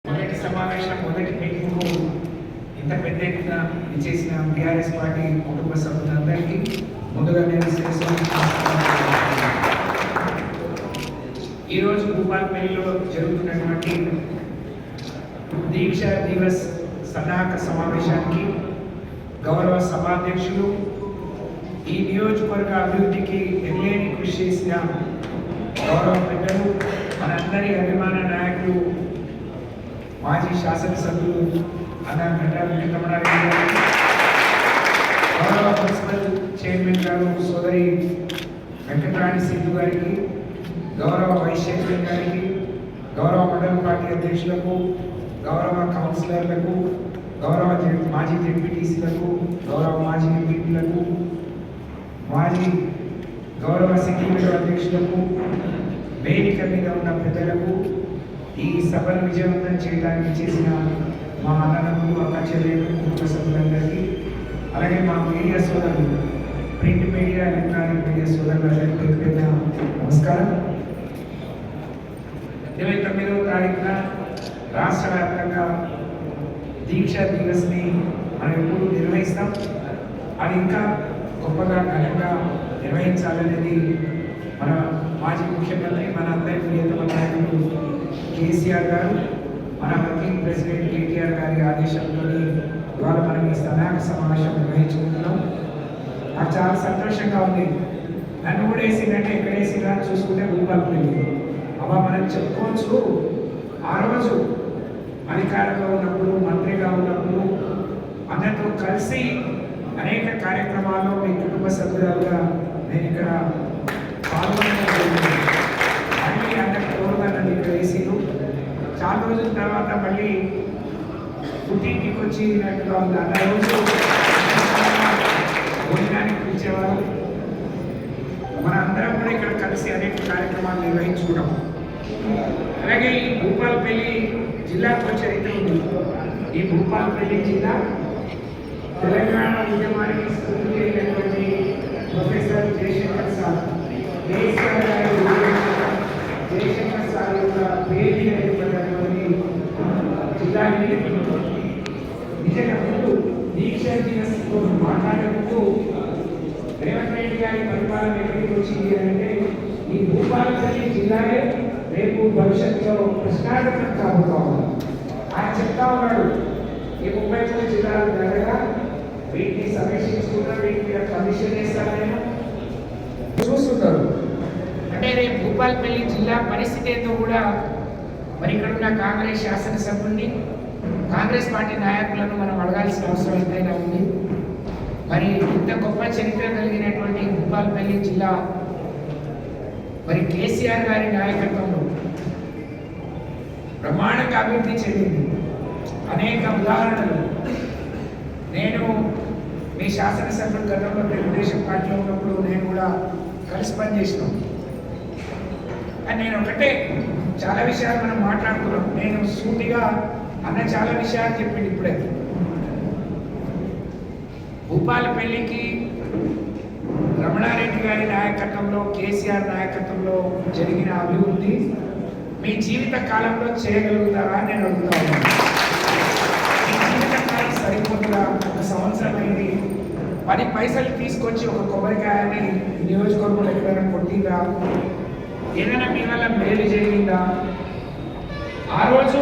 మొదటి సమావేశం మొదటి మీటింగ్కు ఇంత పెద్ద ఎత్తున ఇచ్చేసిన టీఆర్ఎస్ పార్టీ కుటుంబ సభ్యులందరికీ ముందుగా నేను ఈరోజు భూపాలపల్లిలో జరుగుతున్నటువంటి దీక్షా దివస్ సన్నాహక సమావేశానికి గౌరవ సభాధ్యక్షులు ఈ నియోజకవర్గ అభివృద్ధికి ఎనలేని కృషి చేసిన గౌరవ పెద్దలు మనందరి అభిమాన నాయకులు మాజీ శాసనసభ్యులు అన్న గంటా వెంకటరమణారెడ్డి గారు, గౌరవ మున్సిపల్ చైర్మన్ గారు సోదరి వెంకటరాణి సింధు గారికి, గౌరవ వైస్ చైర్మన్ గారికి, గౌరవ మండల పార్టీ అధ్యక్షులకు, గౌరవ కౌన్సిలర్లకు, గౌరవ మాజీ జెడ్పీటీసీలకు, గౌరవ మాజీ ఎంపీలకు, మాజీ గౌరవ సిటీ అధ్యక్షులకు, వేదిక మీద ఉన్న పెద్దలకు, ఈ సభను విజయవంతం చేయడానికి చేసిన మా అన్నదమ్ములు, అక్క చెల్లెలు, కుటుంబ సభ్యులందరికీ, అలాగే మా మీడియా సోదరులు, ప్రింట్ మీడియా, ఎలక్ట్రానిక్ మీడియా సోదరులందరికీ పేరు పేరున నమస్కారం. 29వ తారీఖున రాష్ట్ర వ్యాప్తంగా దీక్షా దివస్ని మనం ఎప్పుడు నిర్వహిస్తాం. అది ఇంకా గొప్పగా ఘనంగా నిర్వహించాలనేది మన మాజీ ముఖ్యమంత్రి, మన అందరి ప్రియతమ నాయకులు కేసీఆర్ గారు, మన వర్కింగ్ ప్రెసిడెంట్ కేటీఆర్ గారి ఆదేశంతో ఇవాళ మనం ఈ సన్నాహక సమావేశం నిర్వహించుకుంటున్నాం. నాకు చాలా సంతోషంగా ఉంది. నన్ను కూడా వేసిందంటే ఎక్కడ వేసిందా చూసుకుంటే భూపాలపల్లి. అబ్బా మనం చెప్పుకోవచ్చు, ఆ రోజు అధికారంలో ఉన్నప్పుడు, మంత్రిగా ఉన్నప్పుడు అందరితో కలిసి అనేక కార్యక్రమాల్లో మీ కుటుంబ సభ్యులుగా నేను ఇక్కడ పాల్గొనడం. మళ్ళీ అందరికి తోడుగా నన్ను ఇక్కడ వేసిరు. చాలా రోజుల తర్వాత మళ్ళీ పుట్టింటికి వచ్చినట్టుగా ఉంది. అన్న రోజు భోజనానికి పిలిచేవారు. మన అందరం కూడా ఇక్కడ కలిసి అనేక కార్యక్రమాలు నిర్వహించుకున్నాం. అలాగే ఈ భూపాలపల్లి జిల్లాకు చరిత్ర ఉంది. ఈ భూపాలపల్లి జిల్లా తెలంగాణ ఉద్యమానికి స్ఫూర్తి అయినటువంటి professor Jayashankar sir, Jayashankar sir యొక్క పేరు అయినటువంటి జిల్లా నిజంగా ముందు దీక్షా దివస్ మాట్లాడేందుకు రేవంత్ రెడ్డి గారి పరిపాలన ఎక్కడికి వచ్చింది అంటే ఈ భూపాలపల్లి జిల్లాయే రేపు భవిష్యత్తులో ప్రశ్నార్థకం కాబోతా ఉంది. ఆయన చెప్తా ఉన్నాడు, ఈ 33 జిల్లాల దగ్గర వీటిని సమీక్షించుకుంటారు, వీటి మీద కమిషన్ వేస్తారు, నేను చూస్తుంటారు. అంటే రేపు భూపాలపల్లి జిల్లా పరిస్థితి ఏంటో కూడా మరి ఇక్కడ ఉన్న కాంగ్రెస్ శాసనసభ్యుల్ని, కాంగ్రెస్ పార్టీ నాయకులను మనం అడగాల్సిన అవసరం ఎంతైనా ఉంది. మరి ఇంత గొప్ప చరిత్ర కలిగినటువంటి భూపాలపల్లి జిల్లా మరి కేసీఆర్ గారి నాయకత్వంలో బ్రహ్మాండంగా అభివృద్ధి చెందింది. అనేక ఉదాహరణలు నేను మీ శాసనసభ్యులు గతంలో తెలుగుదేశం పార్టీలో ఉన్నప్పుడు నేను కూడా కలిసి పనిచేసినాం. అని నేను ఒకటే, చాలా విషయాలు మనం మాట్లాడుకున్నాం. నేను సూటిగా అన్న చాలా విషయాలు చెప్పింది. ఇప్పుడే భూపాలపల్లికి రమణారెడ్డి గారి నాయకత్వంలో, కేసీఆర్ నాయకత్వంలో జరిగిన అభివృద్ధి మీ జీవిత కాలంలో చేయగలుగుతారా అని నేను అడుగుతా ఉన్నాను. మీ జీవిత కాలం సరిపోతుందా? 1 సంవత్సరం అయింది, 10 పైసలు తీసుకొచ్చి ఒక కొబ్బరికాయని నియోజకవర్గంలో ఎక్కడైనా కొట్టిందా? ఏదైనా మీ వల్ల మేలు జరిగిందా? ఆ రోజు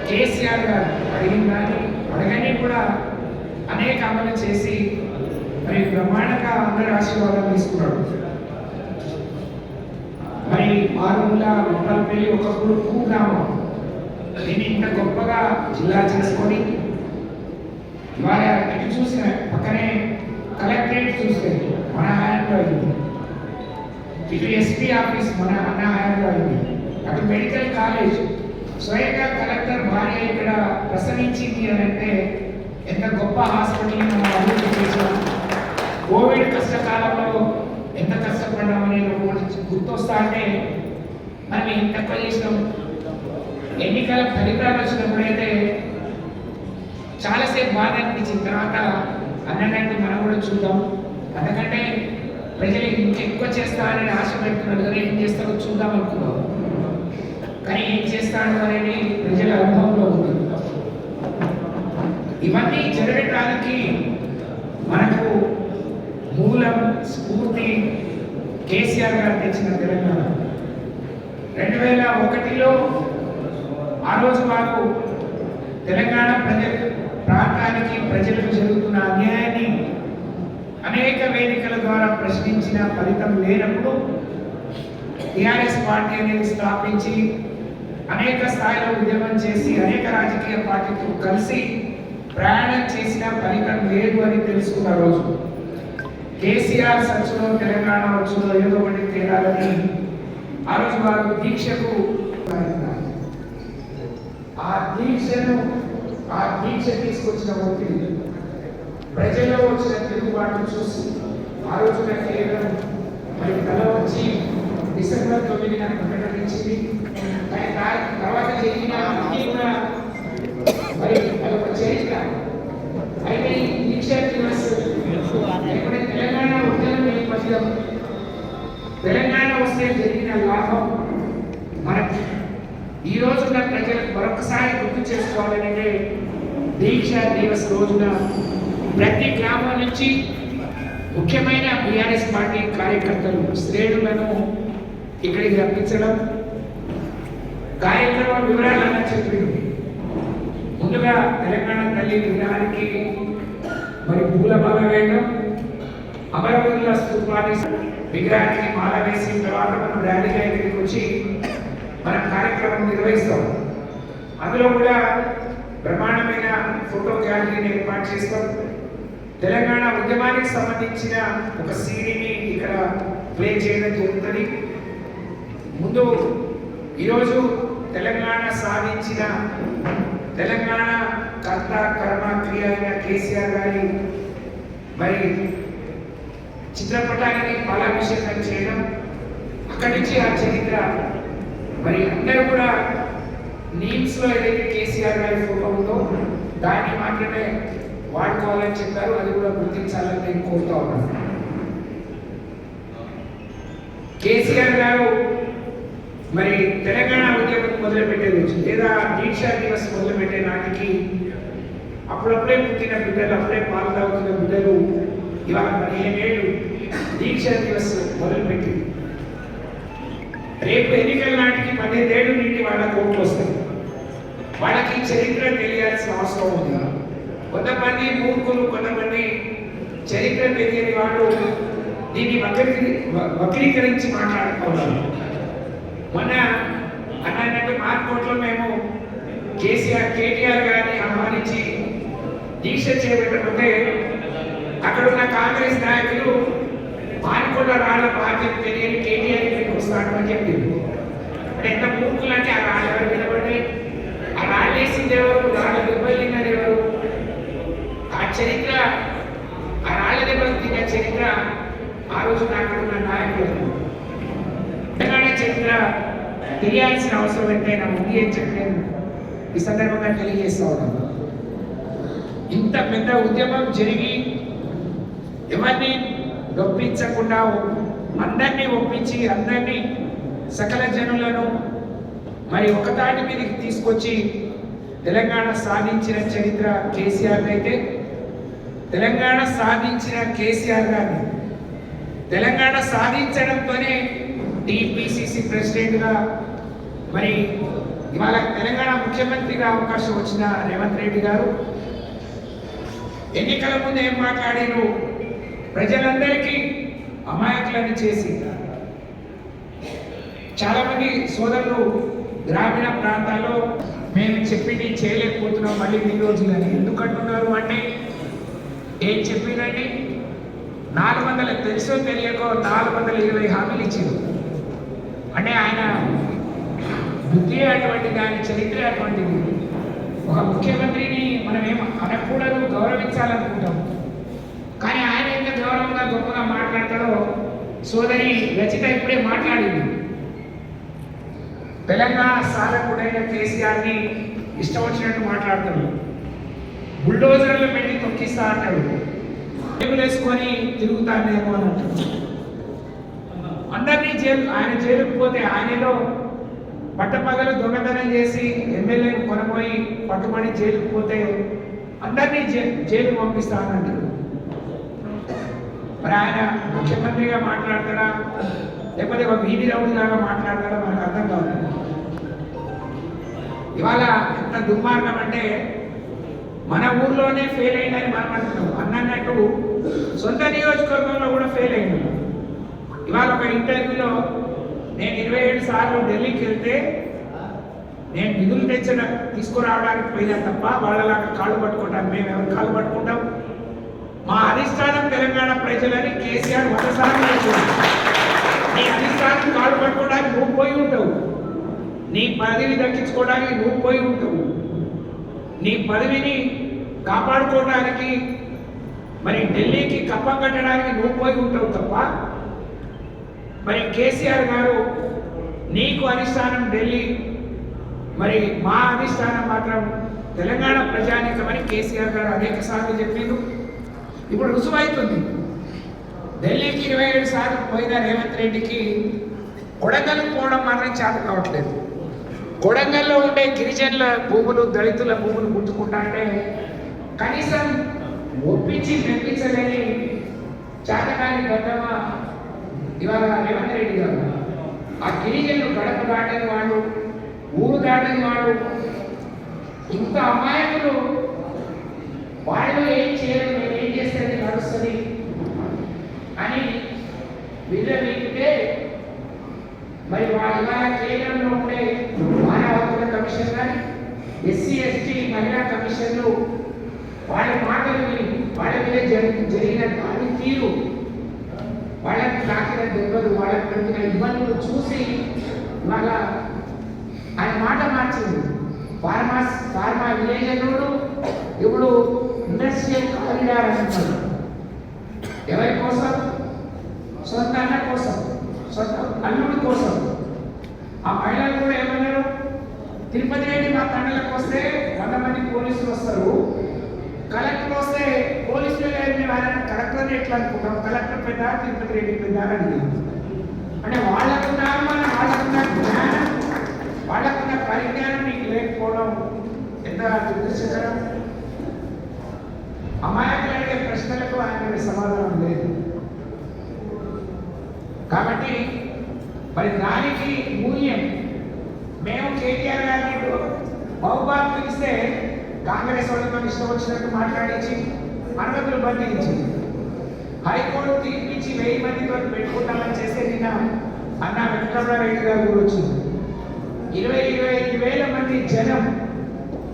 కేసీఆర్ గారు అడగని కూడా అనేక అమలు చేసి మరి బ్రహ్మాండంగా అందరి ఆశీర్వాదం తీసుకున్నాడు. మరి మారుమూల భూపాలపల్లి ఒకప్పుడు గ్రామం, దీన్ని ఇంత గొప్పగా జిల్లా చేసుకొని ఇవాళ ఎటు చూసిన పక్కనే కలెక్టరేట్ చూస్తే మన హయాంలో అయింది, ఇటు ఎస్పీ ఆఫీస్ మన అన్న హయాంలో అయింది, అటు మెడికల్ కాలేజ్ స్వయంగా కలెక్టర్ భార్య ఇక్కడ ప్రసవించింది అని అంటే ఎంత గొప్ప హాస్పిటల్ని మనం అభివృద్ధి చేసాం. కోవిడ్ కష్టకాలంలో ఎంత కష్టపడ్డామని గుర్తొస్తా అంటే మనం ఏం తక్కువ చేసినాం. ఎన్నికల ఫలితాలు వచ్చినప్పుడైతే చాలాసేపు బాధ అనిపించిన తర్వాత అన్నట్టు మనం కూడా చూద్దాం, అందుకంటే ప్రజలు ఇంకెక్కువ చేస్తారని ఆశ పెడుతున్నారు కదా, ఏం చేస్తారో చూద్దాం అనుకున్నాం. కానీ ఏం చేస్తాడు అనేది ప్రజల అనుభవంలో ప్రపంచానికి మనకు మూలం స్ఫూర్తి కేసీఆర్ గారు తెచ్చిన తెలంగాణ. 2001లో ఆ రోజు మాకు తెలంగాణ ప్రాంతానికి ప్రజలకు జరుగుతున్న అన్యాయాన్ని అనేక వేదికల ద్వారా ప్రశ్నించిన ఫలితం లేనప్పుడు టీఆర్ఎస్ పార్టీ అనేది స్థాపించి అనేక స్థాయిలో ఉద్యమం చేసి అనేక రాజకీయ పార్టీతో కలిసి ప్రయాణం చేసిన ఫలితం లేదు అని తెలుసుకున్న రోజు కేసీఆర్ సచ్చులో తెలంగాణ వచ్చులో ఏదో ఒకటి తేలాలని ఆ రోజు వారు దీక్షకు ఆ దీక్ష తీసుకొచ్చిన ఒత్తిడి ప్రజల్లో వచ్చిన తిరుగుబాటు చూసి ఆ రోజున కేవలం మరి కళ వచ్చి డిసెంబర్ 9న ప్రకటించింది. తర్వాత జరిగిన కూడా మరి అదొక చరిత్ర. అయితే ఈ దీక్షా దివస్ ఎప్పుడైతే తెలంగాణ ఉద్యమం నేపథ్యం తెలంగాణ వస్తే జరిగిన లాభం మనకి ఈ రోజున ప్రజలకు మరొకసారి గుర్తు చేసుకోవాలనే దీక్షా దివస్ రోజున ప్రతి గ్రామం నుంచి ముఖ్యమైన బీఆర్ఎస్ పార్టీ కార్యకర్తలు శ్రేణులను ఇక్కడికి రప్పించడం, కార్యక్రమ వివరాలను చెప్పింది. ముందుగా తెలంగాణ తల్లి విగ్రహానికి మరి పూలమాల వేయడం, అమరవీరుల స్తూపాన్ని విగ్రహానికి మాల వేసిన తర్వాత మనం ర్యాలీగా ఇక్కడికి వచ్చి మన కార్యక్రమం నిర్వహిస్తాం. అందులో కూడా బ్రహ్మాండమైన ఫోటో గ్యాలరీని ఏర్పాటు చేస్తాం. తెలంగాణ ఉద్యమానికి సంబంధించిన ఒక సీడీని ఇక్కడ ప్లే చేయడం జరుగుతుంది. ముందు ఈరోజు తెలంగాణ సాధించిన తెలంగాణ కర్త కర్మ క్రియ అయిన కేసీఆర్ గారి మరి చిత్రపటానికి పాలాభిషేకం చేయడం, అక్కడి నుంచి ఆ చరిత్ర మరి అందరూ కూడా నీమ్స్ లో ఏదైతే కేసీఆర్ గారి ఫోటో ఉందో దాన్ని మాత్రమే వాడుకోవాలని చెప్పారు. అది కూడా గుర్తించాలని నేను కోరుతా ఉన్నాను. కేసీఆర్ గారు మరి తెలంగాణ ఉద్యమం మొదలుపెట్టే రోజు లేదా దీక్షా దివస్ మొదలుపెట్టే నాటికి అప్పుడప్పుడే పుట్టిన బిడ్డలు, అప్పుడే పాలు తాగుతున్న బిడ్డలు ఇవాళ 15 ఏళ్ళు దీక్షా దివస్ మొదలుపెట్టింది. రేపు ఎన్నికల నాటికి 15 ఏళ్ళు నుండి వాళ్ళ ఓట్లు వస్తాయి. వాళ్ళకి చరిత్ర తెలియాల్సిన అవసరం ఉంది. కొంతమంది మూర్ఖులు, కొంతమంది చరిత్ర తెలియని వాళ్ళు దీన్ని వక్రీకరించి మాట్లాడుకోవాలి. మొన్న అన్నట్టు మార్కోట్లో మేము కేటీఆర్ గారిని ఆహ్వానించి దీక్ష చేపట్టకుంటే అక్కడున్న కాంగ్రెస్ నాయకులు మార్కోట రాళ్ళ బాధ్యత తెలియని కేటీఆర్ ఇక్కడికి వస్తాడు అని చెప్పింది. అంటే ఎంత మూర్ఖులు అంటే ఆ రాళ్ళు ఎవరు నిలబడి ఆ రాళ్ళు వేసింది ఎవరు, రాళ్ళ దెబ్బలు తిన్నది ఎవరు, ఆ చరిత్ర ఆ రాళ్ళ దెబ్బలు తిన్న చరిత్ర ఆ రోజు అక్కడ ఉన్న నాయకులు. తెలంగాణ చరిత్ర తెలియాల్సిన అవసరం ఎంతైనా ఉంది అని చెప్పి నేను ఈ సందర్భంగా తెలియజేస్తా ఉన్నాను. ఇంత పెద్ద ఉద్యమం జరిగి ఎవరిని నొప్పించకుండా అందరినీ ఒప్పించి అందరినీ సకల జనులను మరి ఒకతాటి మీదకి తీసుకొచ్చి తెలంగాణ సాధించిన చరిత్ర కేసీఆర్ అయితే తెలంగాణ సాధించిన కేసీఆర్ గారిని తెలంగాణ సాధించడంతోనే టీపీసీసీ ప్రెసిడెంట్గా మరి ఇవాళ తెలంగాణ ముఖ్యమంత్రిగా అవకాశం వచ్చిన రేవంత్ రెడ్డి గారు ఎన్నికల ముందు ఏం మాట్లాడారు, ప్రజలందరికీ అమాయకులను చేసి చాలా మంది సోదరులు గ్రామీణ ప్రాంతాల్లో మేము చెప్పింది చేయలేకపోతున్నాం మళ్ళీ 2 రోజులని ఎందుకంటున్నారు అంటే ఏం చెప్పినండి 400 తెలుసో తెలియకో 420 హామీలు ఇచ్చారు. అంటే ఆయన బుద్ధి అటువంటి దాని చరిత్ర అటువంటిది. ఒక ముఖ్యమంత్రిని మనం ఏం అనకూడదు, గౌరవించాలనుకుంటాం. కానీ ఆయన ఎంత గౌరవంగా గొప్పగా మాట్లాడతాడో సోదరి రచిత ఇప్పుడే మాట్లాడింది. తెలంగాణ సాధకుడైన కేసీఆర్ని ఇష్టం వచ్చినట్టు మాట్లాడతాడు, బుల్డోజర్లు పెట్టి తొక్కిస్తా అంటాడు, వేసుకొని తిరుగుతానేమో అని అంటాడు. అందరినీ ఆయన జైలుకు పోతే ఆయనలో పట్టపగలు దొంగతనం చేసి ఎమ్మెల్యేను కొనబోయి పట్టుబడి జైలుకు పోతే అందరినీ జైలు పంపిస్తానంటాడు. మరి ఆయన ముఖ్యమంత్రిగా మాట్లాడతాడా లేకపోతే ఒక వీధి రౌడీలాగా మాట్లాడతాడా మనకు అర్థం కాదు. ఇవాళ ఎంత దుర్మార్గం అంటే మన ఊర్లోనే ఫెయిల్ అయిందని మనం అంటున్నాం. అన్నట్టు సొంత నియోజకవర్గంలో కూడా ఫెయిల్ అయింది. ఇవాళ ఒక ఇంటర్వ్యూలో నేను 27 సార్లు ఢిల్లీకి వెళ్తే నేను నిధులు తీసుకురావడానికి పోయినా తప్ప వాళ్ళలాగా కాళ్ళు పట్టుకుంటాం. మేము ఎవరు కాళ్ళు పట్టుకుంటాం? మా అధిష్టానం తెలంగాణ ప్రజలని కేసీఆర్ 100 సార్లు చెప్పింది. నీ అధిష్టానం కాళ్ళు పట్టుకోవడానికి నువ్వు పోయి ఉంటావు, నీ పదవిని దక్కించుకోవడానికి నువ్వు పోయి ఉంటావు, నీ పదవిని కాపాడుకోవడానికి మరి ఢిల్లీకి కప్పం కట్టడానికి నువ్వు పోయి ఉంటావు తప్ప మరి కేసీఆర్ గారు నీకు అధిష్టానం ఢిల్లీ, మరి మా అధిష్టానం మాత్రం తెలంగాణ ప్రజానీకమని కేసీఆర్ గారు అనేక సార్లు చెప్పిండు. ఇప్పుడు రుజువైతుంది. ఢిల్లీకి 27 సార్లు పోయిన రేవంత్ రెడ్డికి కొడంగల్ పోవడం మాత్రం చేత కావట్లేదు. కొడంగల్లో ఉండే గిరిజనుల భూములు, దళితుల భూములు గుంజుకుంటా అంటే కనీసం ఒప్పించి మెప్పించలేని చేతకాని గద్దమ ఇవాళ రేవంత్ రెడ్డి గారు. ఆ గిరిజనులు గడప దాటని వాళ్ళు, ఊరు దాటని వాళ్ళు, ఇంత అమాయకులు, వాళ్ళు ఏం చేయరు, నేను ఏం చేస్తే నడుస్తుంది అని వీళ్ళే మరి వాళ్ళ కేంద్రంలో ఉండే మానవ హక్కుల కమిషన్ కానీ ఎస్సీ ఎస్టీ మహిళా కమిషన్లు వాళ్ళ మాటలు విని వాళ్ళ మీద జరిగిన దాని తీరు, వాళ్ళకి తాకిన దెబ్బలు, వాళ్ళకి పెట్టిన ఇబ్బందులు చూసి వాళ్ళ ఆయన మాట మార్చింది. ఫార్మా విలేజర్లు ఇప్పుడు ఇండస్ట్రియల్ కారిడార్ అంటున్నారు. ఎవరి కోసం? సొంత అన్న కోసం, సొంత అల్లుడి కోసం. ఆ మహిళలు కూడా ఏమన్నారు? తిరుపతి రెడ్డి మా తండ్రులకు వస్తే 100 మంది పోలీసులు వస్తారు, కలెక్టర్ వస్తే పోలీసులు లేదు, మేము ఆయన కలెక్టర్ని ఎట్లా అనుకుంటాం? కలెక్టర్ పెద్ద, తిరుపతి రెడ్డి పెద్ద అని అడిగారు. అంటే వాళ్ళకున్న అనుమానం, వాళ్ళకున్న జ్ఞానం, వాళ్ళకున్న పరిజ్ఞానం మీకు లేకపోవడం ఎంత దురదృష్టకరం. అమాయకులు అడిగే ప్రశ్నలకు ఆయన సమాధానం లేదు. కాబట్టి మరి దానికి మూల్యం మేము కేటీఆర్ గారిని బహుబాత్ పిలిస్తే కాంగ్రెస్ వాళ్ళతో ఇష్టం వచ్చినట్టు మాట్లాడించి అనుమతులు బంధించి హైకోర్టు తీర్పిచ్చి 1000 మందితో పెట్టుకుంటామని చేస్తే నిన్న అన్న వెంకటరామరెడ్డి గారు కూడా వచ్చింది. 20-25 వేల మంది జనం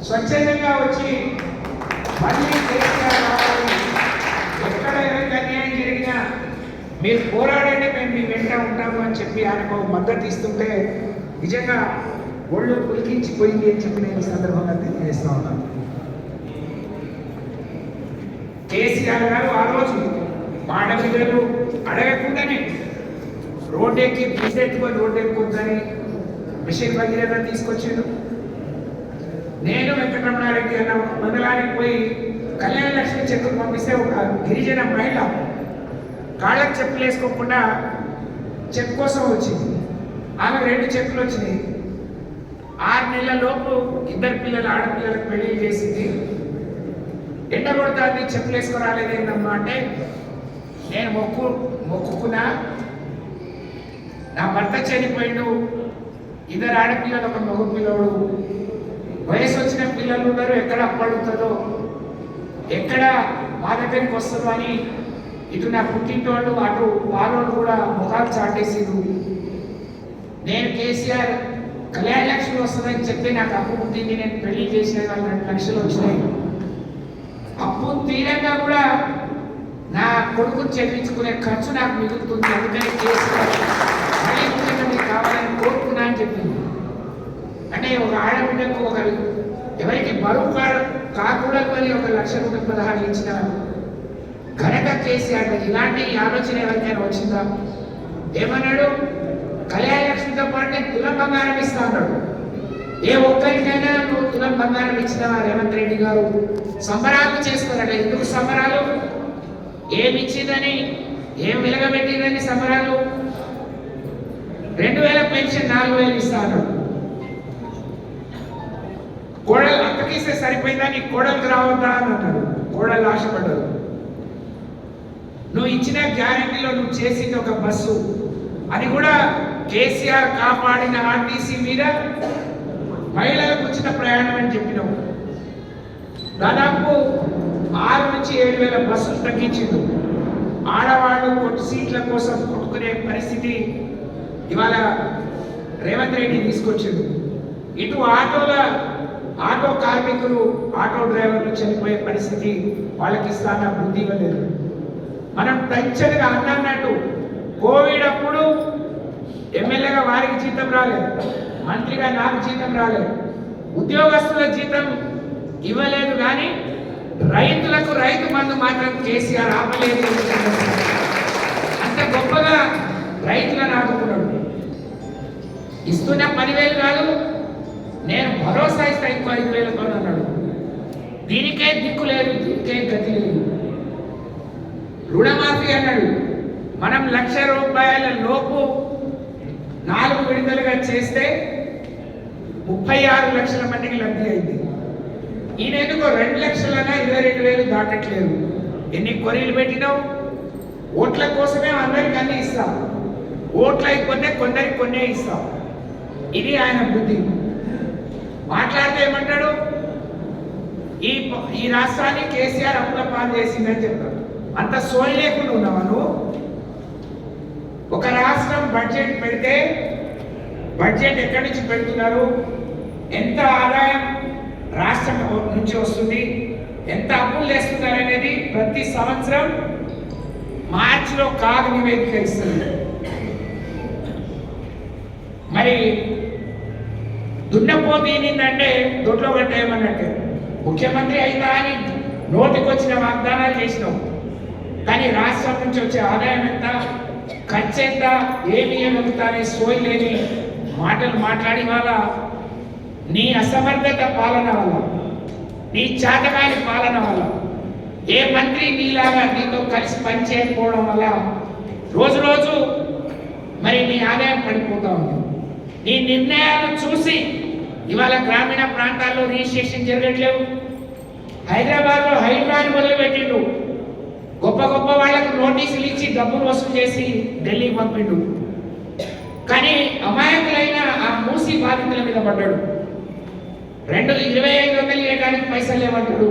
స్వచ్ఛందంగా వచ్చి మళ్ళీ కేసీఆర్ రావాలి, ఎక్కడ ఎవరికి అన్యాయం జరిగినా మీరు పోరాడండి, మేము మీ వెంట ఉంటాము అని చెప్పి ఆయనకు మద్దతు ఇస్తుంటే నిజంగా ఒళ్ళు పులికించిపోయింది అని చెప్పి నేను ఈ సందర్భంగా తెలియజేస్తా ఉన్నాను. కేసీఆర్ గారు ఆ రోజు ఆడపిల్లలు అడగకుండానే రోడ్డు ఎక్కి బీజెత్తుకొని రోడ్డు ఎక్కువద్దని మిషన్ భగీరథ తీసుకొచ్చిండు. నేను వెంకటరమణారెడ్డి అన్న మండలానికి పోయి కళ్యాణ లక్ష్మి చెక్కులు పంపిస్తే ఒక గిరిజన మహిళ కాళ్ళకు చెప్పులు వేసుకోకుండా చెక్ కోసం వచ్చింది. ఆమె 2 చెక్కులు వచ్చినాయి. 6 నెలల లోపు 2 పిల్లలు, ఆడపిల్లలకు పెళ్లి చేసింది. ఎండ కొడతాది, చెప్పులు వేసుకురాలేదేందమ్మా అంటే నేను మొక్కుకున్నా, నా భర్త చనిపోయిండు, 2 ఆడపిల్లలు, 1 మగ పిల్లడు, వయసు వచ్చిన పిల్లలు ఉన్నారు, ఎక్కడ అప్పడుతుందో, ఎక్కడ మా దగ్గరికి వస్తుందో అని ఇటు నా పుట్టింటోళ్ళు అటు వాళ్ళోళ్ళు కూడా ముఖాలు చాటేసిరు. నేను కేసీఆర్ కళ్యాణ లక్ష్మి వస్తుందని చెప్పి నాకు అప్పు పుట్టింది, నేను పెళ్లి చేసిన వాళ్ళు 2 లక్షలు వచ్చినాయి. అప్పు తీరంగా కూడా నా కొడుకుని చెల్లించుకునే ఖర్చు నాకు మిగులుతుంది, అందుకని కేసీఆర్ మళ్ళీ ముఖ్యమంత్రి కావాలని కోరుకున్నా అని చెప్పింది. అంటే ఒక ఆడబిడ్డకు ఒకరు ఎవరికి బరువు కాకూడదు అని 1,16,000 ఇచ్చిన ఘనత కేసీఆర్. ఇలాంటి ఆలోచన ఎవరికైనా వచ్చిందా? ఏమన్నాడు? కళ్యాణ లక్ష్మితో పాటు నేను తులం బంగారం ఇస్తా అన్నాడు. ఏ ఒక్కరికైనా నువ్వు తులం బంగారం ఇచ్చినవా రేవంత్ రెడ్డి గారు? సంబరాలు చేస్తారట. ఎందుకు సంబరాలు? ఏమిచ్చిందని, ఏం వెలగబెట్టిందని సంబరాలు? 2000 పెన్షన్ 4000 ఇస్తా అన్నాడు. కోడలు అక్క కొడుకు ఇస్తే సరిపోయిందా, నీ కోడలికి రావద్దా అని అన్నారు. కోడలు ఆశపడ్డారు. నువ్వు ఇచ్చిన గ్యారెంటీలో నువ్వు చేసింది ఒక బస్సు, అది కూడా కేసీఆర్ కాపాడిన ఆర్టీసీ మీద మహిళలకు ఉచిత ప్రయాణం అని చెప్పినావు. దాదాపు 6 నుంచి 7,000 బస్సులు తగ్గించిండు. ఆడవాళ్ళు సీట్ల కోసం కొట్టుకునే పరిస్థితి ఇవాళ రేవంత్ రెడ్డి తీసుకొచ్చిండు. ఇటు ఆటో కార్మికులు, ఆటో డ్రైవర్లు చనిపోయే పరిస్థితి, వాళ్ళకి ఇస్తాన బుద్ధి ఇవ్వలేదు. మనం టెన్షన్గా అన్నట్టు కోవిడ్ అప్పుడు ఎమ్మెల్యేగా వారికి జీతం రాలేదు, మంత్రిగా నాకు జీతం రాలేదు, ఉద్యోగస్తుల జీతం ఇవ్వలేదు, కానీ రైతులకు రైతు బంధు మాత్రం కేసీఆర్ ఆపలేదు. అంత గొప్పగా రైతులను ఆదుకున్నాడు. ఇస్తున్న 10,000 కాదు, నేను భరోసా ఇస్తా ఇంకో 5,000తో అన్నాడు. దీనికే దిక్కు లేదు, దీనికే గతి లేదు. రుణమాఫీ అన్నాడు. మనం ₹1,00,000 లోపు 4 విడతలుగా చేస్తే 36 లక్షల మందికి లబ్ధి అయింది. ఈయన ఎందుకో 2 లక్షలైనా 22,000 దాటట్లేదు. ఎన్ని కొరీలు పెట్టినావు? ఓట్ల కోసమే అందరికి అన్ని ఇస్తాం, ఓట్లు అయిపోతే కొందరికి కొన్నే ఇస్తాం. ఇది ఆయన బుద్ధి. మాట్లాడితే ఏమంటాడు, ఈ రాష్ట్రాన్ని కేసీఆర్ అప్పుల పాలు చేసిందని చెప్తాడు. అంత సోయి లేకుండా ఉన్నావా నువ్వు? ఒక రాష్ట్రం బడ్జెట్ పెడితే బడ్జెట్ ఎక్కడి నుంచి పెడుతున్నారు, ఎంత ఆదాయం రాష్ట్రం నుంచి వస్తుంది, ఎంత అప్పులు చేస్తున్నారు అనేది ప్రతి సంవత్సరం మార్చిలో కాగ్ నివేదిక ఇస్తుంది. మరి దున్నపోతు నిన్నంటే దొడ్లో కట్టేయమన్నట్టే. ముఖ్యమంత్రి అయినా అని నోటికొచ్చిన వాగ్దానాలు చేసినావు, కానీ రాష్ట్రం నుంచి వచ్చే ఆదాయం ఎంత, ఖర్చు ఎంత, ఏమి ఏమవుతానే సోయి లేని మాటలు మాట్లాడి వల్ల, నీ అసమర్థత పాలన వల్ల, నీ చేతకాని పాలన వల్ల, ఏ మంత్రి నీలాగా నీతో కలిసి పనిచేయకపోవడం వల్ల రోజు రోజు మరి నీ ఆదాయం పడిపోతా ఉంది. నీ నిర్ణయాలు చూసి ఇవాళ గ్రామీణ ప్రాంతాల్లో రిజిస్ట్రేషన్ జరగట్లేవు. హైదరాబాద్లో హైడ్రాని మొదలుపెట్టిండు, గొప్ప గొప్ప వాళ్ళకు నోటీసులు ఇచ్చి డబ్బులు వసూలు చేసి ఢిల్లీకి పంపిండు. కానీ అమాయకులైన ఆ మూసి బాధితుల మీద పడ్డాడు. 2,2500 ఇవ్వడానికి పైసలు లేవంటాడు,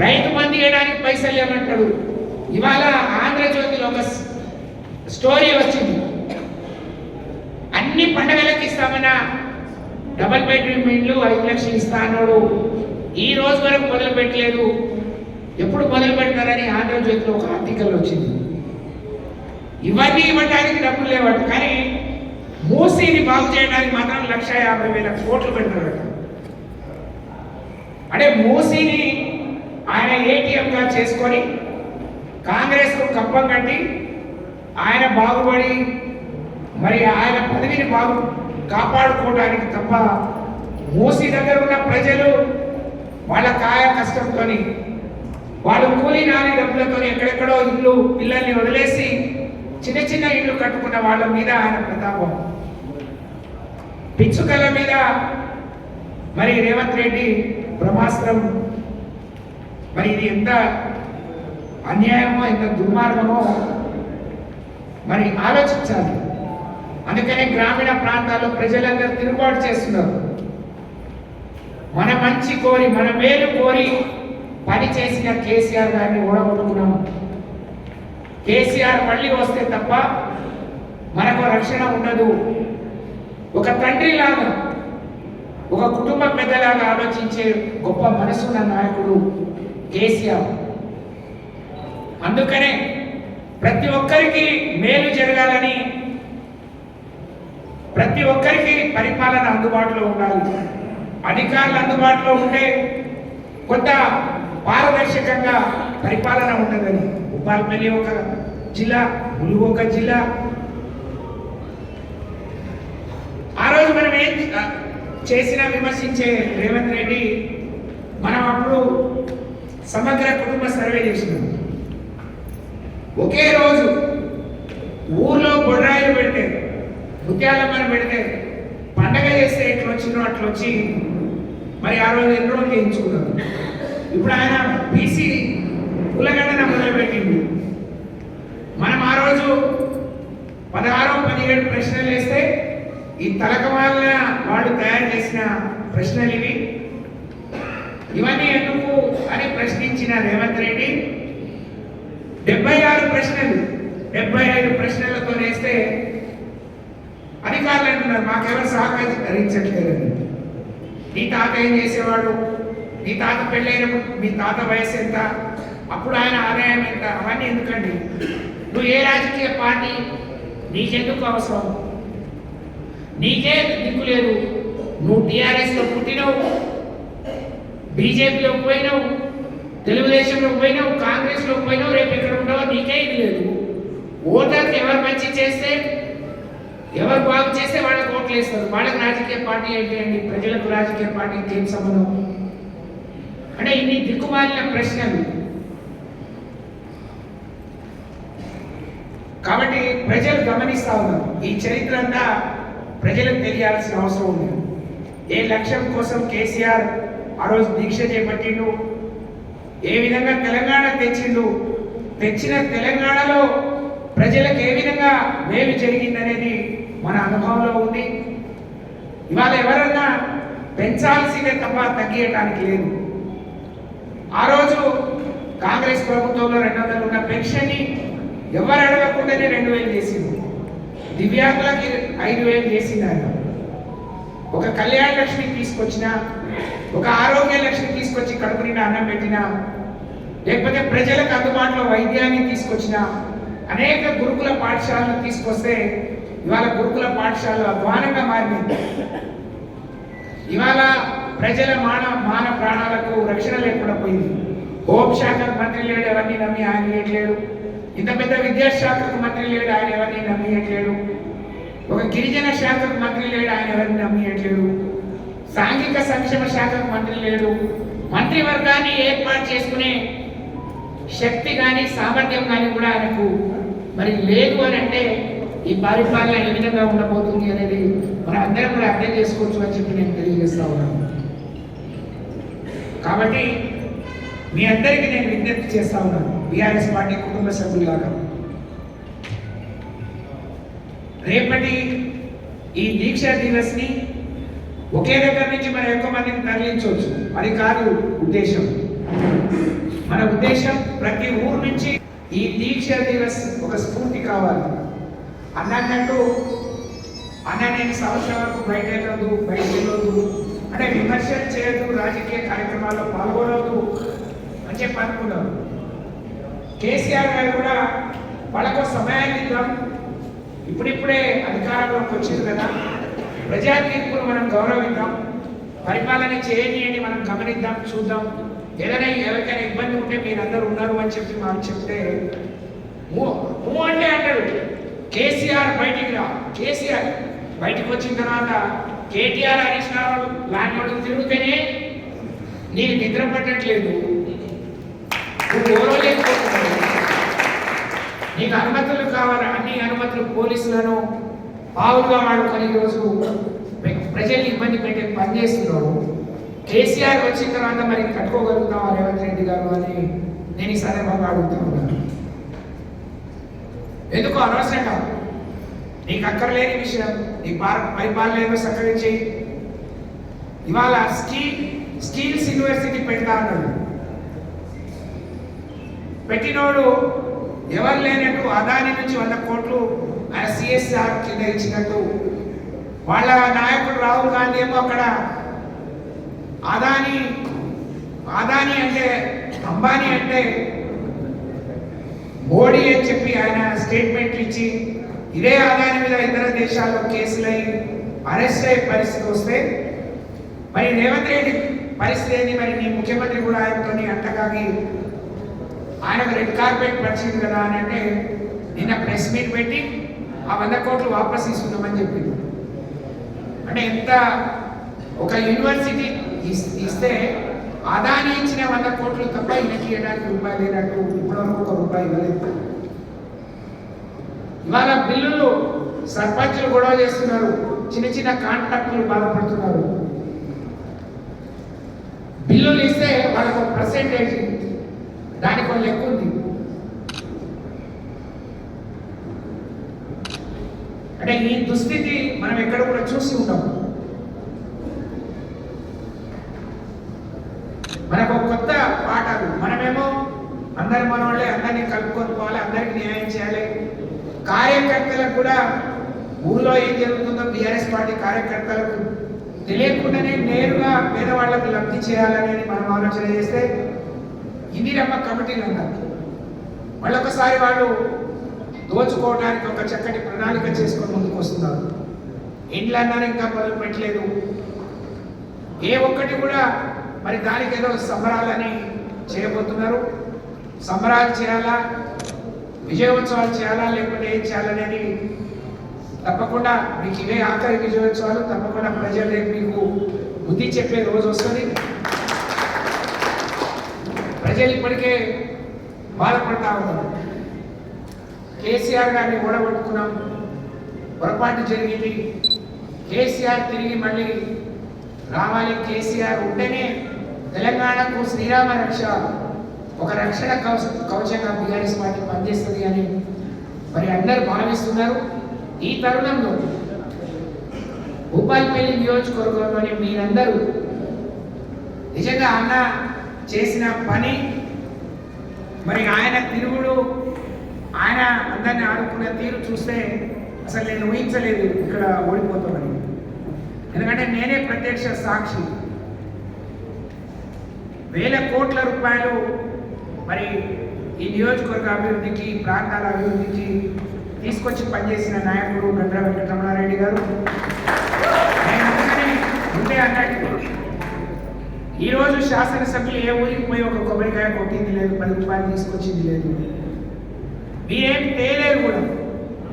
రైతు మంది ఇవ్వడానికి పైసలు లేవంటాడు. ఇవాళ ఆంధ్రజ్యోతిలో ఒక స్టోరీ వచ్చింది, అన్ని పండుగలకు ఇస్తామన్నా డబల్ బెడ్రూమ్ ఇండ్లు 5 లక్షలు ఇస్తా అన్నాడు. ఈ రోజు వరకు మొదలు పెట్టలేదు. ఎప్పుడు మొదలు పెడతారని ఆంధ్రజ్యోతిలో ఒక ఆర్టికల్ వచ్చింది. ఇవన్నీ ఇవ్వడానికి డబ్బులు లేవట, కానీ మూసీని బాగు చేయడానికి మాత్రం 1,50,000 కోట్లు పెడతారట. అంటే మూసీని ఆయన ఏటీఎంగా చేసుకొని కాంగ్రెస్కు కప్పం కట్టి ఆయన బాగుపడి మరి ఆయన పదవిని కాపాడుకోవడానికి తప్ప మూసీ దగ్గర ఉన్న ప్రజలు వాళ్ళ కాయ కష్టంతో, వాళ్ళు కూలీ నాని డబ్బులతో ఎక్కడెక్కడో ఇల్లు పిల్లల్ని వదిలేసి చిన్న చిన్న ఇల్లు కట్టుకున్న వాళ్ళ మీద ఆయన ప్రతాపం. పిచ్చుకల మీద మరి రేవంత్ రెడ్డి బ్రహ్మాస్త్రం. మరి ఇది ఎంత అన్యాయమో, ఎంత దుర్మార్గమో మరి ఆలోచించాలి. అందుకనే గ్రామీణ ప్రాంతాల్లో ప్రజలందరూ తిరుగుబాటు చేస్తున్నారు. మన మంచి కోరి, మన మేలు కోరి పని చేసిన కేసీఆర్ గారిని ఓడగొట్టుకున్నాం. కేసీఆర్ మళ్ళీ వస్తే తప్ప మనకు రక్షణ ఉండదు. ఒక తండ్రి లాగా, ఒక కుటుంబ పెద్దలాగా ఆలోచించే గొప్ప మనసున్న నాయకుడు కేసీఆర్. అందుకనే ప్రతి ఒక్కరికి మేలు జరగాలని, ప్రతి ఒక్కరికి పరిపాలన అందుబాటులో ఉండాలి. అధికారులు అందుబాటులో ఉంటే కొంత పారదర్శకంగా పరిపాలన ఉండదని. భూపాలపల్లి ఒక జిల్లా, ములుగు ఒక జిల్లా. ఆ రోజు మనం ఏం చేసినా విమర్శించే రేవంత్ రెడ్డి, మనం అప్పుడు సమగ్ర కుటుంబ సర్వే చేసినాం. ఒకే రోజు ఊర్లో బొడ్రాయిలు పెడితే, ముత్యాలమ్మను పెడితే, పండగ చేస్తే ఎట్లా వచ్చినో అట్లా వచ్చి మరి ఆ రోజు ఎన్రోల్ చేయించుకున్నారు. ఇప్పుడు ఆయన బీసీ కులగణన మొదలుపెట్టింది. మనం ఆ రోజు 16-17 ప్రశ్నలు వేస్తే ఈ తలకమాల వాళ్ళు తయారు చేసిన ప్రశ్నలు ఇవన్నీ ఎందుకు అని ప్రశ్నించిన రేవంత్ రెడ్డి 76 ప్రశ్నలు 75 ప్రశ్నలతో వేస్తే అధికారులు అంటున్నారు మాకెవరు సహకరించట్లేదని. నీ తాత ఏం చేసేవాడు, నీ తాత పెళ్ళైనప్పుడు మీ తాత వయసు ఎంత, అప్పుడు ఆయన ఆదాయం ఎంత, అవన్నీ ఎందుకండి? నువ్వు ఏ రాజకీయ పార్టీ, నీకెందుకు అవసరం? నీకే దిక్కు లేదు. నువ్వు టీఆర్ఎస్లో పుట్టినవు, బీజేపీలో పోయినావు, తెలుగుదేశంలో పోయినావు, కాంగ్రెస్లో పోయినావు, రేపు ఇక్కడ ఉండవు. నీకే ఇది లేదు. ఓటర్కి ఎవరు మంచి చేస్తే, ఎవరు బాగు చేస్తే వాళ్ళకి ఓట్లు వేస్తారు. వాళ్ళకి రాజకీయ పార్టీ ఏంటి అండి? ప్రజలకు రాజకీయ పార్టీకి ఏం సంబంధం? అంటే ఇన్ని దిక్కుమాలిన ప్రశ్నలు. కాబట్టి ప్రజలు గమనిస్తా ఉన్నారు. ఈ చరిత్ర అంతా ప్రజలకు తెలియాల్సిన అవసరం ఉంది. ఏ లక్ష్యం కోసం కేసీఆర్ ఆ రోజు దీక్ష చేపట్టిండు, ఏ విధంగా తెలంగాణ తెచ్చిండు, తెచ్చిన తెలంగాణలో ప్రజలకు ఏ విధంగా మేలు జరిగిందనేది మన అనుభవంలో ఉంది. ఇవాళ ఎవరన్నా పెంచాల్సిందే తప్ప తగ్గియటానికి లేదు. ఆ రోజు కాంగ్రెస్ ప్రభుత్వంలో 200 ఉన్న పెన్షన్ని ఎవరు అడగకుండానే 2000 చేసింది. దివ్యాంగులకి 5000 చేసింది ఆయన. ఒక కళ్యాణ లక్ష్మి తీసుకొచ్చిన, ఒక ఆరోగ్య లక్ష్మి తీసుకొచ్చి కడుపు నిండా అన్నం పెట్టిన, లేకపోతే ప్రజలకు అందుబాటులో వైద్యాన్ని తీసుకొచ్చిన, అనేక గురుకుల పాఠశాలను తీసుకొస్తే ఇవాళ గురుకుల పాఠశాలలు అధ్వానంగా మారినాయి. ఇవాళ ప్రజల మాన ప్రాణాలకు రక్షణ లేకుండా పోయింది. హోంశాఖకు మంత్రి లేడు, ఎవరిని నమ్మి ఆయన వేయట్లేడు. ఇంత పెద్ద విద్యాశాఖకు మంత్రి లేడు, ఆయన ఎవరిని నమ్మియట్లేడు. ఒక గిరిజన శాఖకు మంత్రి లేడు, ఆయన ఎవరిని నమ్మియట్లేడు. సాంఘిక సంక్షేమ శాఖకు మంత్రి లేడు. మంత్రివర్గాన్ని ఏర్పాటు చేసుకునే శక్తి కానీ సామర్థ్యం కానీ కూడా ఆయనకు మరి లేదు అని అంటే ఈ పరిపాలన ఏ విధంగా ఉండబోతుంది అనేది మనం అందరం కూడా అర్థం చేసుకోవచ్చు అని చెప్పి నేను తెలియజేస్తా ఉన్నాను. కాబట్టి మీ అందరికీ నేను విజ్ఞప్తి చేస్తా ఉన్నాను, బీఆర్ఎస్ పార్టీ కుటుంబ సభ్యులాగా రేపటి ఈ దీక్షా దివస్ని ఒకే దగ్గర నుంచి మనం ఎక్కువ మందిని తరలించవచ్చు. అది కాదు ఉద్దేశం. మన ఉద్దేశం ప్రతి ఊరు నుంచి ఈ దీక్షా దివస్ ఒక స్ఫూర్తి కావాలి. అన్నట్టు అన్న నేను సంవత్సరం వరకు బయటకు వెళ్ళొద్దు అంటే విమర్శలు చేయదు, రాజకీయ కార్యక్రమాల్లో పాల్గొనదు అని చెప్పి అనుకున్నాను. కేసీఆర్ గారు కూడా వాళ్ళకు సమయాన్ని ఇద్దాం, ఇప్పుడిప్పుడే అధికారంలోకి వచ్చింది కదా, ప్రజా తీర్పును మనం గౌరవిద్దాం, పరిపాలన చేయనియండి, మనం గమనిద్దాం, చూద్దాం, ఏదైనా ఎవరికైనా ఇబ్బంది ఉంటే మీరందరూ ఉన్నారు అని చెప్పి మనం చెప్తే అంటే అంటాడు కేసీఆర్ బయటికి రా. కేసీఆర్ బయటకు వచ్చిన తర్వాత కేటీఆర్ హరీష్ రావు లాంటి తిరుగుతేనే నీకు నిద్ర పట్టట్లేదు, నువ్వు ఓరలేకపోతున్నావు, నీకు అనుమతులు కావాలి. అన్ని అనుమతులు పోలీసులను పావులుగా వాడుకొని ఈరోజు ప్రజల్ని ఇబ్బంది పెట్టే పని చేస్తున్నారు. కేసీఆర్ వచ్చిన తర్వాత మరి కట్టుకోగలుగుతావా రేవంత్ రెడ్డి గారు అని నేను ఈ సందర్భంగా అడుగుతా ఉన్నాను. ఎందుకు అనవసరంగా నీకు అక్కర్లేని విషయం నీ పరిపాలన ఏదో సహకరించి ఇవాళ స్కిల్స్ యూనివర్సిటీ పెడతా అన్నాడు. పెట్టినోడు ఎవరు లేనట్టు అదాని నుంచి 100 కోట్లు ఆయన సిఎస్ఆర్ కింద ఇచ్చినట్టు, వాళ్ళ నాయకుడు రాహుల్ గాంధీ ఏమో అక్కడ అదాని అంటే అంబానీ అంటే మోడీ అని చెప్పి ఆయన స్టేట్మెంట్లు ఇచ్చి ఇదే అదాని మీద ఇతర దేశాల్లో కేసులై అరెస్ట్ అయ్యే పరిస్థితి వస్తే మరి రేవంత్ రెడ్డి పరిస్థితి ఏంటి? మరి నీ ముఖ్యమంత్రి కూడా ఆయనతో అంటకాగి ఆయనకు రెడ్ కార్పెట్ పరిచింది కదా అని అంటే నిన్న ప్రెస్ మీట్ పెట్టి ఆ 100 కోట్లు వాపస్ ఇస్తున్నామని చెప్పింది. అంటే ఎంత ఒక యూనివర్సిటీ ఇస్తే అదాని ఇచ్చిన 100 కోట్లు తప్ప ఈయనకి ఇవ్వడానికి రూపాయలు లేనట్టు ఇప్పటివరకు 1 రూపాయి ఇవ్వలేదు. ఇవాళ బిల్లులు సర్పంచులు గొడవ చేస్తున్నారు, చిన్న చిన్న కాంట్రాక్టులు బాధపడుతున్నారు. బిల్లులు ఇస్తే వాళ్ళకు పర్సెంటేజ్, దానికి ఒక లెక్క ఉంది. అంటే ఈ దుస్థితి మనం ఎక్కడ కూడా చూసి ఉంటాం. మనకు కొత్త పాఠాలు, మనమేమో అందరి మనవాళ్ళే, అందరినీ కలుపుకొని పోవాలి, అందరికి న్యాయం చేయాలి. కార్యకర్తలకు కూడా ఊళ్ళో ఏం జరుగుతుందో బీఆర్ఎస్ పార్టీ కార్యకర్తలకు తెలియకుండానే నేరుగా పేదవాళ్లకు లబ్ధి చేయాలనేది మనం ఆలోచన చేస్తే ఇందిరమ్మ కమిటీలు అన్నారు. మళ్ళొకసారి వాళ్ళు దోచుకోవడానికి ఒక చక్కటి ప్రణాళిక చేసుకొని ముందుకు వస్తున్నారు. ఇండ్లు అన్నారు, ఇంకా మొదలు పెట్టలేదు. ఏ ఒక్కటి కూడా మరి దానికి ఏదో సంబరాలని చేయబోతున్నారు. సంబరాలు చేయాలా, విజయోత్సవాలు చేయాలా, లేకపోతే ఏం చేయాలనేది తప్పకుండా మీకు ఇవే ఆఖరి విజయోత్సవాలు. తప్పకుండా ప్రజలు రేపు మీకు బుద్ధి చెప్పే రోజు వస్తుంది. ప్రజలు ఇప్పటికే బాధపడతా ఉన్నారు. కేసీఆర్ గారిని ఓడగొట్టుకున్నాం, పొరపాటు జరిగింది. కేసీఆర్ తిరిగి మళ్ళీ రావాలి. కేసీఆర్ ఉంటేనే తెలంగాణకు శ్రీరామ రక్ష, ఒక రక్షణ కవచంగా బీఆర్ఎస్ పార్టీ పనిచేస్తుంది అని మరి అందరూ భావిస్తున్నారు. ఈ తరుణంలో భూపాలపల్లి నియోజకవర్గంలోని మీరందరూ నిజంగా అన్న చేసిన పని, మరి ఆయన తిరుగుడు, ఆయన అందరినీ ఆడుకునే తీరు చూస్తే అసలు నేను ఊహించలేదు ఇక్కడ ఓడిపోతామని. ఎందుకంటే నేనే ప్రత్యక్ష సాక్షి. వేల కోట్ల రూపాయలు మరి ఈ నియోజకవర్గ అభివృద్ధికి, ప్రాంతాల అభివృద్ధికి తీసుకొచ్చి పనిచేసిన నాయకుడు గండ్ర వెంకటరమణారెడ్డి గారు. ఉంటే అన్నట్టు ఈరోజు శాసనసభ్యులు ఏ ఊరికి పోయి ఒక కొబ్బరికాయ కొట్టింది లేదు, 10 రూపాయలు తీసుకొచ్చింది లేదు, మీరేం తేలేరు కూడా.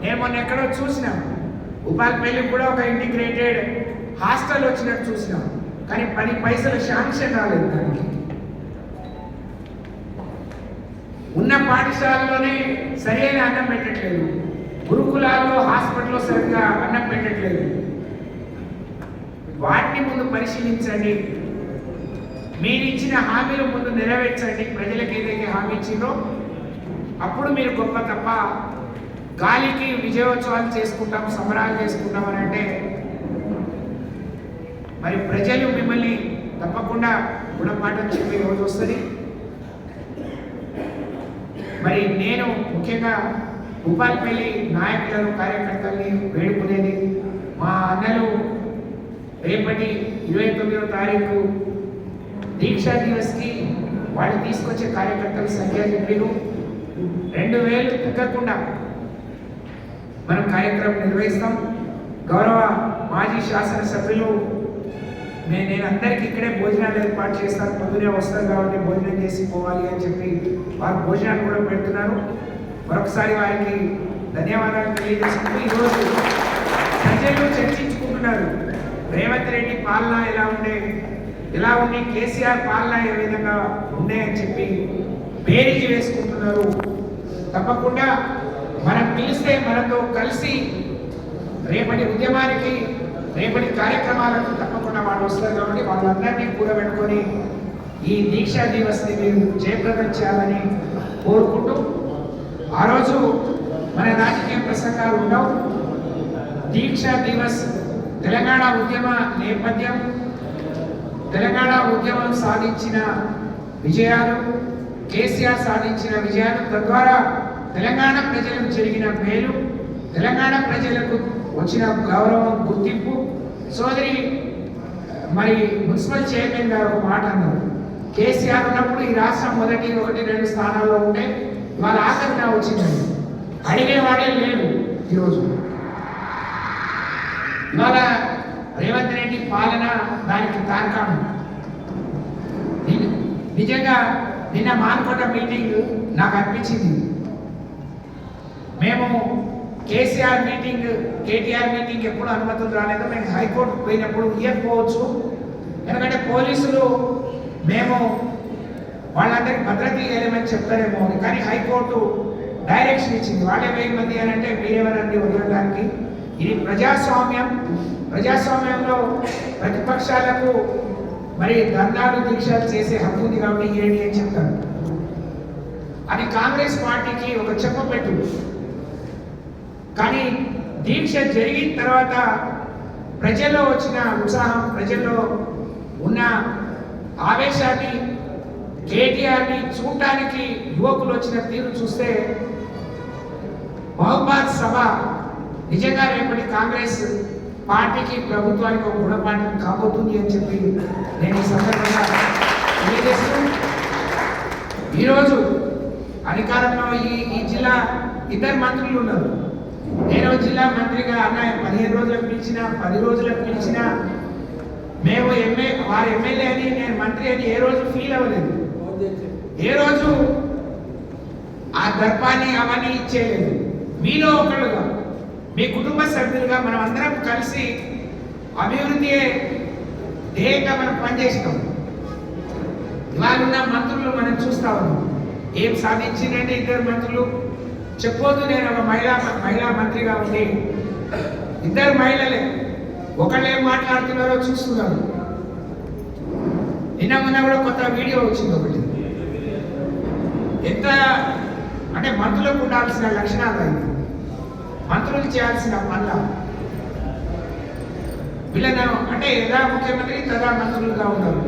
నేను మొన్న ఎక్కడో చూసినాం, భూపాలపల్లికి కూడా ఒక ఇంటిగ్రేటెడ్ హాస్టల్ వచ్చినట్టు చూసినాం, కానీ 10 పైసలు శాంక్షన్ రాలేదు. దానికి ఉన్న పాఠశాలలోనే సరైన అన్నం పెట్టట్లేదు, గురుకులాల్లో హాస్పిటల్లో సరిగ్గా అన్నం పెట్టట్లేదు. వాటిని ముందు పరిశీలించండి. మీరు ఇచ్చిన హామీలు ముందు నెరవేర్చండి. ప్రజలకు ఏదైతే హామీ ఇచ్చిందో అప్పుడు మీరు గొప్ప. తప్ప గాలికి విజయోత్సవాలు చేసుకుంటాం, సంబరాలు చేసుకుంటాం అని అంటే మరి ప్రజలు మిమ్మల్ని తప్పకుండా గుణపాఠం చెప్పే రోజు వస్తుంది. మరి నేను ముఖ్యంగా భూపాలపల్లి నాయకులను, కార్యకర్తల్ని వేడుకునేది, మా అన్నలు రేపటి 29వ తారీఖు దీక్షా దివస్కి వాళ్ళు తీసుకొచ్చే కార్యకర్తల సంఖ్య చెప్పిను 2000 తగ్గకుండా మనం కార్యక్రమం నిర్వహిస్తాం. గౌరవ మాజీ శాసనసభ్యులు నేను అందరికీ ఇక్కడే భోజనాలు ఏర్పాటు చేస్తాను, పొద్దునే వస్తారు కాబట్టి భోజనం చేసి పోవాలి అని చెప్పి వారు భోజనాలు కూడా పెడుతున్నారు. మరొకసారి వారికి ధన్యవాదాలు తెలియజేసుకుంటూ ఈరోజు ప్రజలు చర్చించుకుంటున్నారు, రేవంత్ రెడ్డి పాలన ఎలా ఉంది, కేసీఆర్ పాలన ఏ విధంగా ఉండే అని చెప్పి బేరీజు వేసుకుంటున్నారు. తప్పకుండా మనం పిలిస్తే మనతో కలిసి రేపటి ఉద్యమానికి, రేపటి కార్యక్రమాలకు తప్పకుండా వాళ్ళు వస్తారు. కాబట్టి వాళ్ళందరినీ కూడబెట్టుకొని ఈ దీక్షా దివస్ని మీరు జయప్రదం చేయాలని కోరుకుంటూ, ఆ రోజు మన రాజకీయ ప్రసంగాలు ఉండవు. దీక్షా దివస్ తెలంగాణ ఉద్యమ నేపథ్యం, తెలంగాణ ఉద్యమం సాధించిన విజయాలు, కేసీఆర్ సాధించిన విజయాలు, తద్వారా తెలంగాణ ప్రజలకు జరిగిన మేలు, తెలంగాణ ప్రజలకు వచ్చిన గౌరవం, గుర్తింపు. సోదరి మరి మున్సిపల్ చైర్మన్ గారు ఒక మాట అన్నారు, కేసీఆర్ ఉన్నప్పుడు ఈ రాష్ట్రం 1, 2 స్థానాల్లో ఉంటే వాళ్ళ ఆఖరిగా వచ్చిందని అడిగేవాడే లేడు. ఈరోజు ఇవాళ రేవంత్ రెడ్డి పాలన దానికి తార్కాణం. నిజంగా నిన్న మాన్కోట మీటింగ్ నాకు అనిపించింది, మేము కేసీఆర్ మీటింగ్, కేటీఆర్ మీటింగ్ ఎప్పుడు అనుమతులు రాలేదు. మేము హైకోర్టు పోయినప్పుడు ఇవ్వకపోవచ్చు, ఎందుకంటే పోలీసులు మేము వాళ్ళందరికీ భద్రత ఇవ్వలేమని చెప్తారేమో, కానీ హైకోర్టు డైరెక్షన్ ఇచ్చింది. వాళ్ళే 1000 మంది అని అంటే మీరెవరండి వదలడానికి. ఇది ప్రజాస్వామ్యం. ప్రజాస్వామ్యంలో ప్రతిపక్షాలకు మరి ధర్నాలు దీక్షలు చేసే హక్కు ఉంది కాబట్టి ఏంటి అని చెప్తాను. అది కాంగ్రెస్ పార్టీకి ఒక చెప్పపెట్టు. కానీ దీక్ష జరిగిన తర్వాత ప్రజల్లో వచ్చిన ఉత్సాహం, ప్రజల్లో ఉన్న ఆవేశాన్ని, కేటీఆర్ని చూడటానికి యువకులు వచ్చిన తీరు చూస్తే బహుబాద్ సభ నిజంగా రేపటి కాంగ్రెస్ పార్టీకి, ప్రభుత్వానికి ఒక గుణపాఠం కాబోతుంది అని చెప్పి నేను ఈ సందర్భంగా తెలియజేస్తూ, ఈరోజు అధికారంలో ఈ జిల్లా ఇద్దరు మంత్రులు ఉన్నారు. నేను జిల్లా మంత్రిగా అన్న 15 రోజులకు పిలిచిన, 10 రోజులకు పిలిచిన, మేము వారు ఎమ్మెల్యే అని, నేను మంత్రి అని ఏ రోజు ఫీల్ అవ్వలేదు. ఏ రోజు ఆ దర్పాన్ని అవన్నీ ఇచ్చేయలేదు. మీలో ఒకళ్ళుగా, మీ కుటుంబ సభ్యులుగా మనం అందరం కలిసి అభివృద్ధి ధ్యేయంగా మనం పనిచేసినాం. ఇవాళ ఉన్న మంత్రులు మనం చూస్తా ఉన్నాం. ఏం సాధించిందంటే ఇద్దరు మంత్రులు చెప్పొద్దు. నేను ఒక మహిళా మంత్రిగా ఉండి ఇద్దరు మహిళలే ఒకళ్ళు ఏం మాట్లాడుతున్నారో చూస్తున్నారు. నిన్న మొన్న కూడా కొత్త వీడియో వచ్చింది ఒకటి. ఎంత అంటే మంత్రులకు ఉండాల్సిన లక్షణాలు అయింది, మంత్రులు చేయాల్సిన పనుల వీళ్ళను అంటే యథా ముఖ్యమంత్రి తదా మంత్రులుగా ఉన్నారు.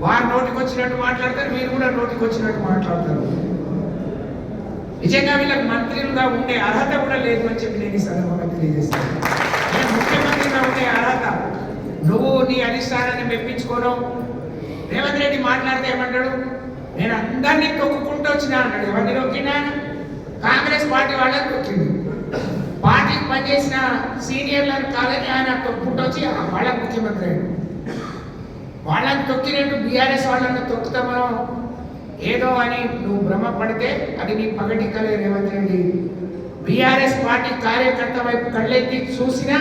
వారు నోటికి వచ్చినట్టు మాట్లాడతారు, మీరు కూడా నోటికి వచ్చినట్టు మాట్లాడతారు. నిజంగా వీళ్ళకి మంత్రులుగా ఉండే అర్హత కూడా లేదు అని చెప్పి నేను ఈ సందర్భంగా తెలియజేస్తాను. నేను ముఖ్యమంత్రిగా ఉండే అర్హత, నువ్వు నీ అధిష్టానాన్ని మెప్పించుకోను. రేవంత్ రెడ్డి మాట్లాడితే ఏమంటాడు, నేను అందరినీ తొక్కుకుంటూ వచ్చినా అన్నాడు. ఎవరిని తొక్కినా? కాంగ్రెస్ పార్టీ వాళ్ళని తొక్కింది. పార్టీకి పనిచేసిన సీనియర్లను కాదని ఆయన తొక్కుంటూ వచ్చి వాళ్ళ ముఖ్యమంత్రి అయ్యాడు. వాళ్ళని తొక్కినట్టు బీఆర్ఎస్ వాళ్ళని తొక్కుతామో ఏదో అని నువ్వు భ్రమపడితే అది నీ పగటి కలే రేవంత్ రెడ్డి. బీఆర్ఎస్ పార్టీ కార్యకర్త వైపు కళ్ళెత్తి చూసినా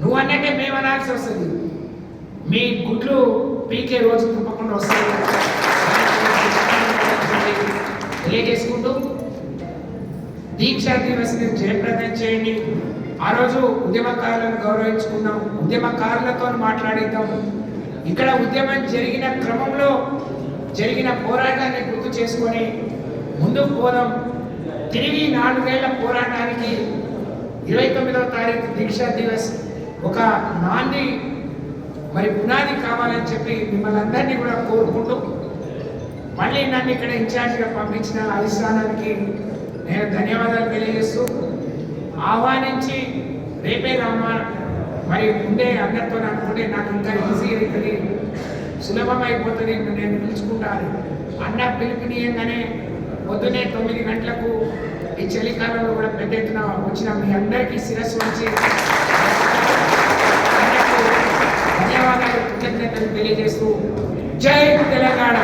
నువ్వు అన్నట్టే మేము అనాల్సి వస్తుంది. మీ గుడ్లు పీకే రోజు తప్పకుండా వస్తాయి తెలియజేసుకుంటూ, దీక్షా దివస్ని జయప్రదం చేయండి. ఆ రోజు ఉద్యమకారులను గౌరవించుకుందాం, ఉద్యమకారులతో మాట్లాడిద్దాం. ఇక్కడ ఉద్యమం జరిగిన క్రమంలో జరిగిన పోరాటాన్ని గుర్తు చేసుకొని ముందుకు పోదాం. తిరిగి 4 ఏళ్ల పోరాటానికి 29వ తారీఖు దీక్షా దివస్ ఒక నాంది మరి పునాది కావాలని చెప్పి మిమ్మల్ని అందరినీ కూడా కోరుకుంటూ, మళ్ళీ నన్ను ఇక్కడ ఇన్ఛార్జిగా పంపించిన అధిష్టానానికి నేను ధన్యవాదాలు తెలియజేస్తూ, ఆహ్వానించి రేపే రామా మరి ముందే అందరితో అనుకుంటే నాకు ఇంకా ఈజీగా ఇక్కడ సులభమైపోతుంది, నేను పిలుచుకుంటాను అన్న పిలుపునీయంగానే పొద్దునే 9 గంటలకు ఈ చలికాలంలో కూడా పెద్ద ఎత్తున వచ్చిన మీ అందరికీ శిరస్సు నుంచి ధన్యవాదాలు, కృతజ్ఞతలు తెలియజేస్తూ జై తెలంగాణ.